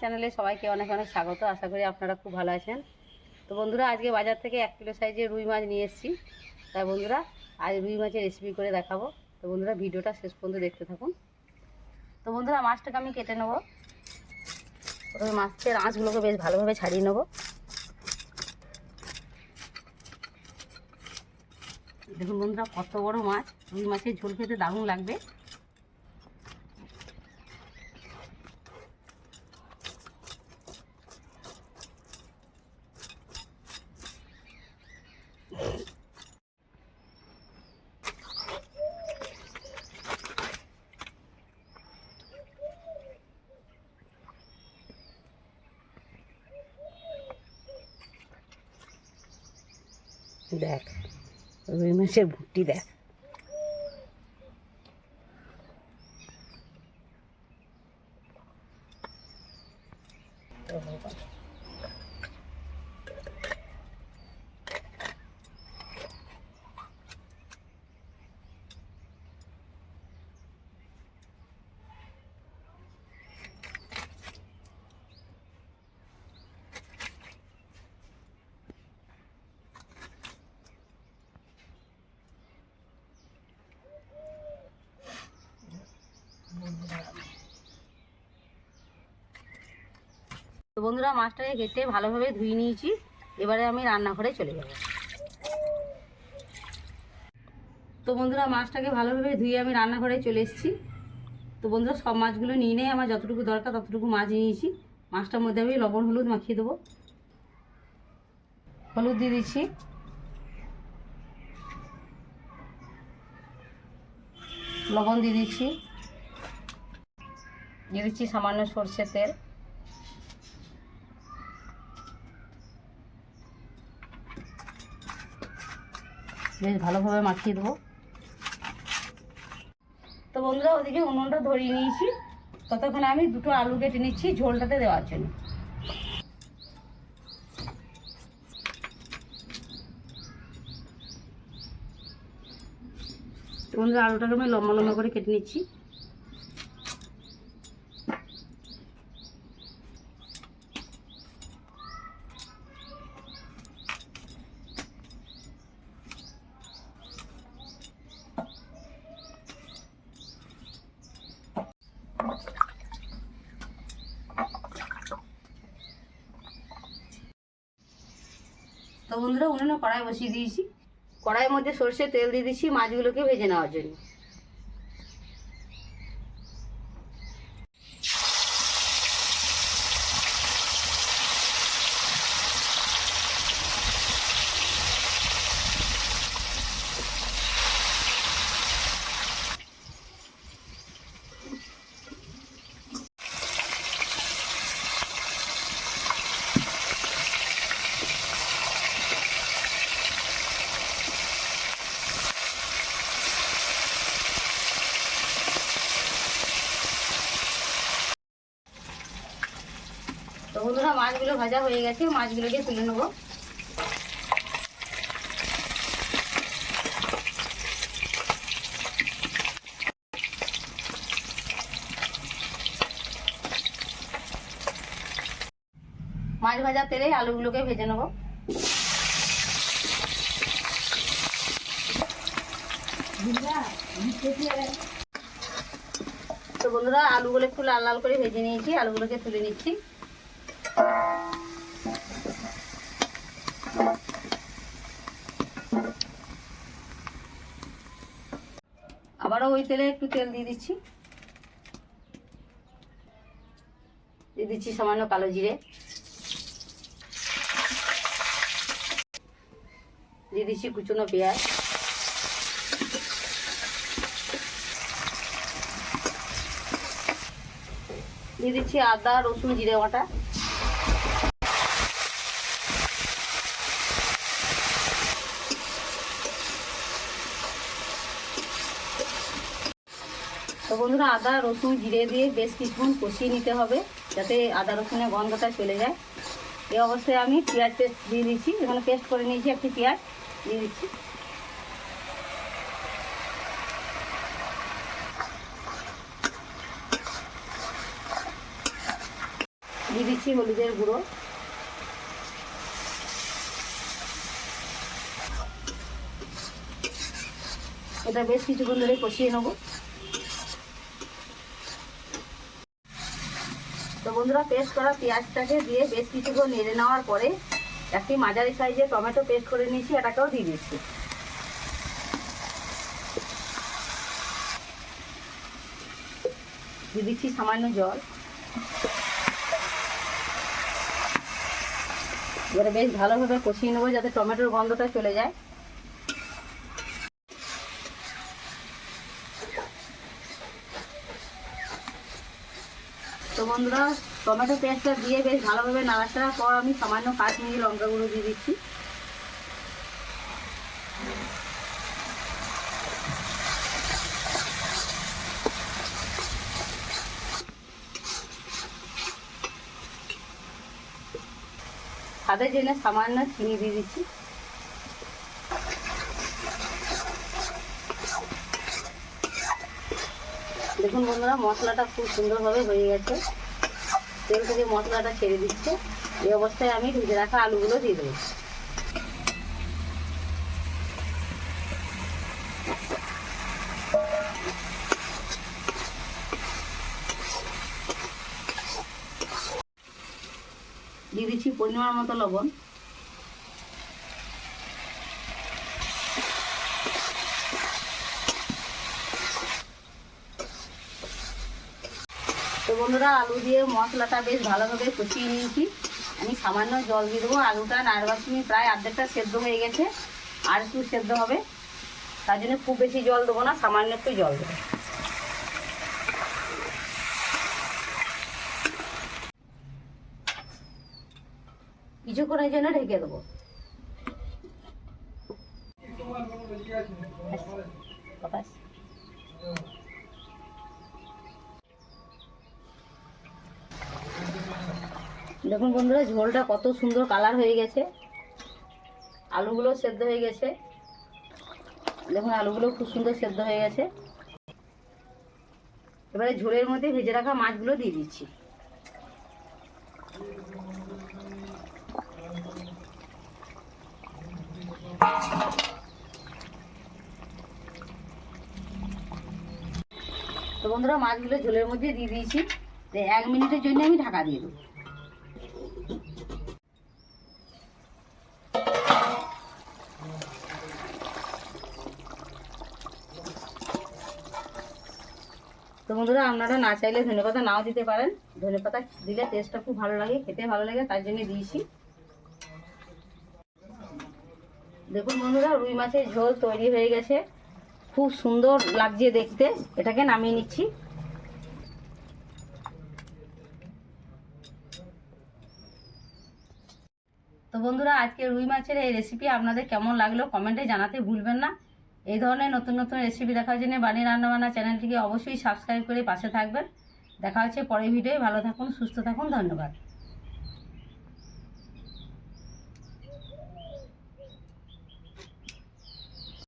চ্যানেলে সবাইকে অনেক অনেক স্বাগত। আশা করি আপনারা খুব ভালো আছেন। তো বন্ধুরা, আজকে বাজার থেকে 1 কিলো সাইজের রুই মাছ নিয়ে এসেছি। তাই বন্ধুরা, আজ রুই মাছের রেসিপি করে দেখাবো। তো বন্ধুরা, ভিডিওটা শেষ পর্যন্ত দেখতে থাকুন। তো বন্ধুরা, মাছটাকে আমি কেটে নেবো। প্রথমে মাছের আঁশগুলোকে বেশ ভালোভাবে ছাড়িয়ে নেবো। দেখুন বন্ধুরা, কত বড় মাছ। রুই মাছের ঝোল খেতে দারুণ লাগবে। দেখ, রুই মাছের ভুট্টি দেখ। তো বন্ধুরা, মাছটাকে কেটে ভালোভাবে ধুয়ে নিয়েছি। এবারে আমি রান্নাঘরে চলে যাব। তো বন্ধুরা, মাছটাকে ভালোভাবে ধুয়ে আমি রান্নাঘরে চলে এসেছি। তো বন্ধুরা, সব মাছগুলো নিয়ে নেই, আমার যতটুকু দরকার ততটুকু মাছ নিয়েছি। মাছটার মধ্যে আমি লবণ হলুদ মাখিয়ে দেবো। হলুদ দিয়ে দিচ্ছি, লবণ দিয়ে দিচ্ছি, দিয়ে দিচ্ছি সামান্য সরষের তেল, বেশ ভালোভাবে মাখিয়ে দেবো। তো বন্ধুরা, ওদিকে উনুনটা ধরিয়ে নিয়েছি। ততক্ষণে আমি 2টো আলু কেটে নিচ্ছি ঝোলটাতে দেওয়ার জন্য। তো বন্ধুরা, আলুটাকে আমি লম্বা লম্বা করে কেটে নিচ্ছি। তো বন্ধুরা, উনুনে কড়াই বসিয়ে দিয়েছি। কড়াইয়ের মধ্যে সরষের তেল দিয়ে দিচ্ছি মাছগুলোকে ভেজে নেওয়ার জন্য। তো বন্ধুরা, মাছগুলো ভাজা হয়ে গেছে, মাছগুলোকে তুলে নেবো। মাছ ভাজা তেলে আলুগুলোকে ভেজে নেবো। তো বন্ধুরা, আলুগুলো একটু লাল লাল করে ভেজে নিয়েছি, আলুগুলোকে তুলে নিচ্ছি। আবারও ওই তেলে একটু তেল দিয়ে দিচ্ছি, দিয়ে দিচ্ছি সামান্য কালো জিরে, দিয়ে দিচ্ছি কুচনো পেঁয়াজ, দিয়ে দিচ্ছি আদা রসুন জিরে বাটা, তো বন্ধুরা, আদা রসুন জিরে দিয়ে বেশ কিছুক্ষণ কষিয়ে নিতে হবে, যাতে আদা রসুনের গন্ধটা চলে যায়। এই অবস্থায় আমি পেঁয়াজ পেস্ট দিয়ে দিচ্ছি। এখানে পেস্ট করে নিয়েছি একটি পেঁয়াজ, দিয়ে দিচ্ছি। দিয়ে দিচ্ছি হলুদের গুঁড়ো, এটা বেশ কিছুক্ষণ ধরে কষিয়ে নেবো। তো বন্ধুরা পেস্ট করা পেঁয়াজটাকে দিয়ে বেশ কিছুক্ষণ নেড়ে নেওয়ার পরে একটি মাঝারি সাইজের টমেটো পেস্ট করে নিয়েছি, এটাকেও দিয়ে দিচ্ছি। দিয়ে দিচ্ছি সামান্য জল। এবারে বেশ ভালোভাবে কষিয়ে নেবো যাতে টমেটোর গন্ধটা চলে যায়। তো বন্ধুরা টমেটো পেস্টটা দিয়ে বেশ ভালোভাবে নাড়াচাড়ার পর আমি সামান্য কাশ্মীরি লঙ্কা গুঁড়ো দিয়ে দিচ্ছি। স্বাদের জন্য সামান্য চিনি দিয়ে দিচ্ছি। দেখুন বন্ধুরা মশলাটা খুব সুন্দরভাবে হয়ে গেছে, তেল থেকে মশলাটা ছেড়ে দিচ্ছে। এই অবস্থায় আমি ভেজে রাখা আলুগুলো দিয়ে দেবো। দিয়ে দিচ্ছি পরিমাণ মতো লবণ। তো বন্ধুরা আলু দিয়ে মশলাটা বেশ ভালোভাবে কষিয়ে নিয়েছি। আমি সামান্য জল দিয়ে দেবো। আলুটা 9 মিনিট প্রায় অর্ধেকটা সেদ্ধ হয়ে গেছে, আর একটু সেদ্ধ হবে, তার জন্য খুব বেশি জল দেবো না, সামান্য একটু জল দেবো। কিছুক্ষণের জন্য ঢেকে দেবো। দেখুন বন্ধুরা ঝোলটা কত সুন্দর কালার হয়ে গেছে, আলুগুলো সেদ্ধ হয়ে গেছে। দেখুন আলুগুলো খুব সুন্দর সেদ্ধ হয়ে গেছে। এবারে ঝোলের মধ্যে ভেজে রাখা মাছগুলো দিয়ে দিচ্ছি। তো বন্ধুরা মাছগুলো ঝোলের মধ্যে দিয়ে দিয়েছি। 1 মিনিটের জন্য আমি ঢাকা দিয়ে দেবো। তো বন্ধুরা আপনারা না চাইলে ধনেপাতা নাও দিতে পারেন, ধনেপাতা দিলে টেস্টটা খুব ভালো লাগে, খেতে ভালো লাগে, তার জন্য দিয়েছি। দেখুন বন্ধুরা রুই মাছের ঝোল তৈরি হয়ে গেছে, খুব সুন্দর লাগছে দেখতে। এটাকে নামিয়ে নিচ্ছি। তো বন্ধুরা আজকে রুই মাছের এই রেসিপি আপনাদের কেমন লাগলো কমেন্টে জানাতে ভুলবেন না। এই ধরনের নতুন নতুন রেসিপি দেখার জন্য বাণী রান্নাবান্না চ্যানেলটিকে অবশ্যই সাবস্ক্রাইব করে পাশে থাকবেন। দেখা হচ্ছে পরের ভিডিওয়। ভালো থাকুন, সুস্থ থাকুন, ধন্যবাদ।